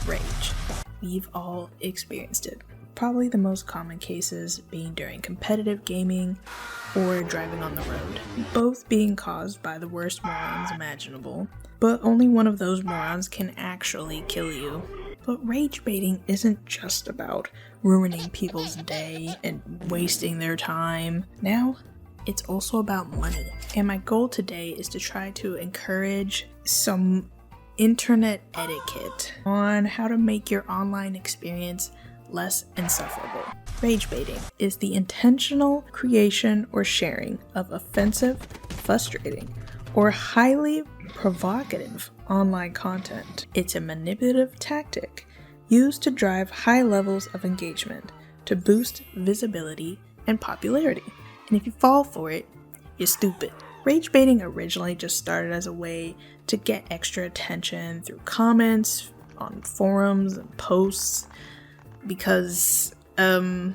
Rage. We've all experienced it. Probably the most common cases being during competitive gaming or driving on the road, both being caused by the worst morons imaginable, but only one of those morons can actually kill you. But rage baiting isn't just about ruining people's day and wasting their time. Now, it's also about money. And my goal today is to try to encourage some internet etiquette on how to make your online experience less insufferable. Rage baiting is the intentional creation or sharing of offensive, frustrating, or highly provocative online content. It's a manipulative tactic used to drive high levels of engagement to boost visibility and popularity. And if you fall for it, you're stupid. Rage baiting originally just started as a way to get extra attention through comments on forums and posts because, I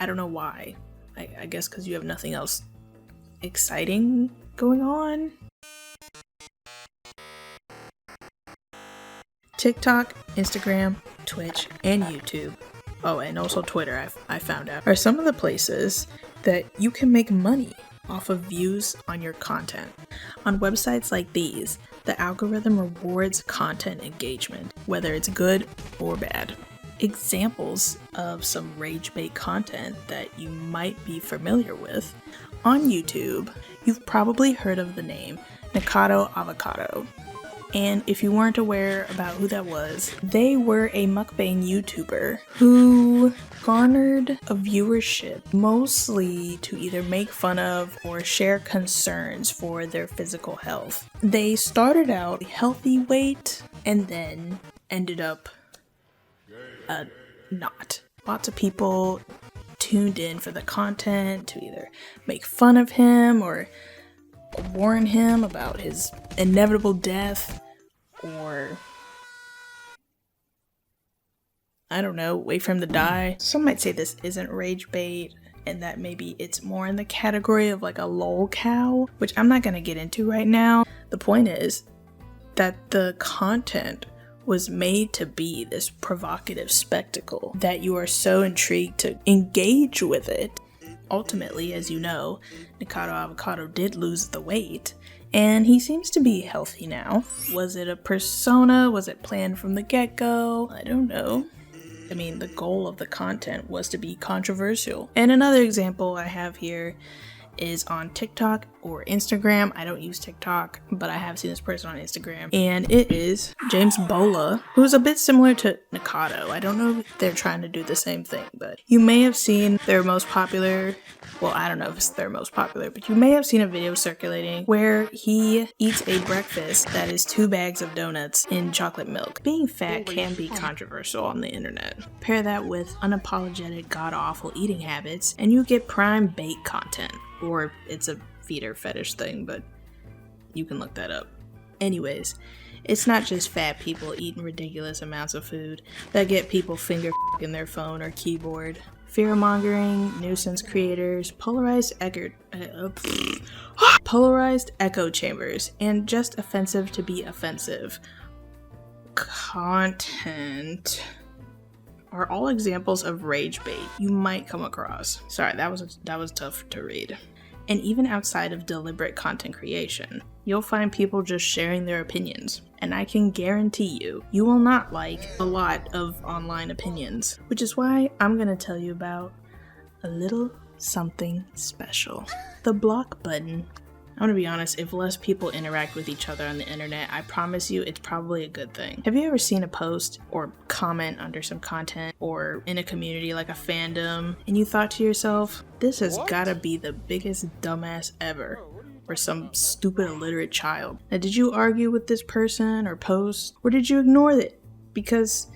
don't know why. I guess because you have nothing else exciting going on. TikTok, Instagram, Twitch, and YouTube, oh, and also Twitter, I found out, are some of the places that you can make money off of views on your content. On websites like these, the algorithm rewards content engagement, whether it's good or bad. Examples of some rage bait content that you might be familiar with. On YouTube, you've probably heard of the name Nikado Avocado. And if you weren't aware about who that was, they were a mukbang YouTuber who garnered a viewership mostly to either make fun of or share concerns for their physical health. They started out a healthy weight and then ended up not. Lots of people tuned in for the content to either make fun of him or warn him about his inevitable death, or I don't know, wait for him to die. Some might say this isn't rage bait and that maybe it's more in the category of like a lol cow, which I'm not gonna get into right now. The point is that the content was made to be this provocative spectacle that you are so intrigued to engage with it. Ultimately, as you know, Nikado Avocado did lose the weight, and he seems to be healthy now. Was it a persona? Was it planned from the get-go? I don't know. I mean, the goal of the content was to be controversial. And another example I have here is on TikTok or Instagram. I don't use TikTok, but I have seen this person on Instagram, and it is James Bola, who's a bit similar to Nikado. I don't know if they're trying to do the same thing, but you may have seen their most popular, well, I don't know if it's their most popular, but you may have seen a video circulating where he eats a breakfast that is 2 bags of donuts in chocolate milk. Being fat can be controversial on the internet. Pair that with unapologetic god-awful eating habits, and you get prime bait content. Or it's a feeder fetish thing, but you can look that up. Anyways, it's not just fat people eating ridiculous amounts of food that get people finger in their phone or keyboard. Fear-mongering, nuisance creators, polarized echo chambers, and just offensive to be offensive content are all examples of rage bait you might come across. Sorry, that was tough to read. And even outside of deliberate content creation, you'll find people just sharing their opinions. And I can guarantee you will not like a lot of online opinions, which is why I'm gonna tell you about a little something special. The block button. I'm gonna be honest, if less people interact with each other on the internet, I promise you it's probably a good thing. Have you ever seen a post or comment under some content or in a community like a fandom and you thought to yourself, this has gotta be the biggest dumbass ever, or some stupid illiterate child? Now, did you argue with this person or post, or did you ignore it? Because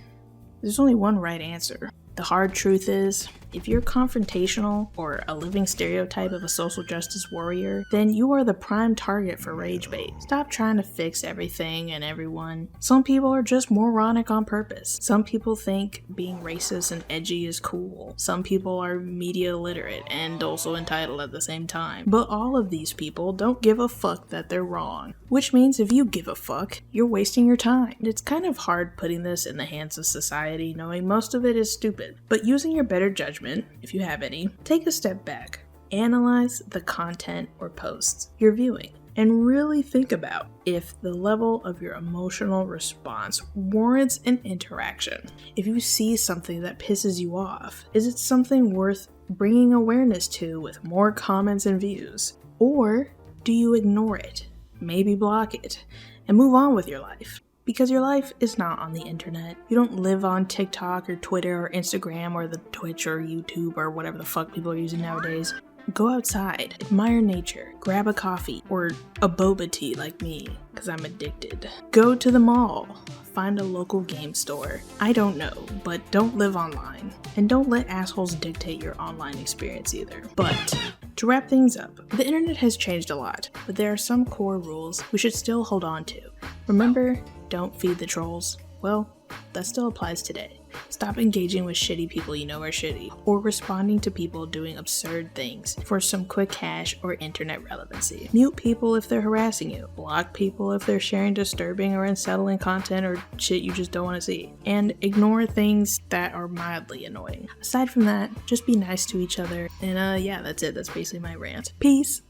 there's only one right answer. The hard truth is, If you're confrontational or a living stereotype of a social justice warrior, then you are the prime target for rage bait. Stop trying to fix everything and everyone. Some people are just moronic on purpose. Some people think being racist and edgy is cool. Some people are media literate and also entitled at the same time. But all of these people don't give a fuck that they're wrong. Which means if you give a fuck, you're wasting your time. It's kind of hard putting this in the hands of society, knowing most of it is stupid. But using your better judgment, if you have any, take a step back. Analyze the content or posts you're viewing and really think about if the level of your emotional response warrants an interaction. If you see something that pisses you off, is it something worth bringing awareness to with more comments and views? Or do you ignore it, maybe block it, and move on with your life? Because your life is not on the internet. You don't live on TikTok or Twitter or Instagram or the Twitch or YouTube or whatever the fuck people are using nowadays. Go outside, admire nature, grab a coffee or a boba tea like me, because I'm addicted. Go to the mall, find a local game store. I don't know, but don't live online. And don't let assholes dictate your online experience either. But to wrap things up, the internet has changed a lot, but there are some core rules we should still hold on to. Remember, don't feed the trolls. Well, that still applies today. Stop engaging with shitty people you know are shitty, or responding to people doing absurd things for some quick cash or internet relevancy. Mute people if they're harassing you. Block people if they're sharing disturbing or unsettling content or shit you just don't want to see. And ignore things that are mildly annoying. Aside from that, just be nice to each other. And yeah, that's it. That's basically my rant. Peace!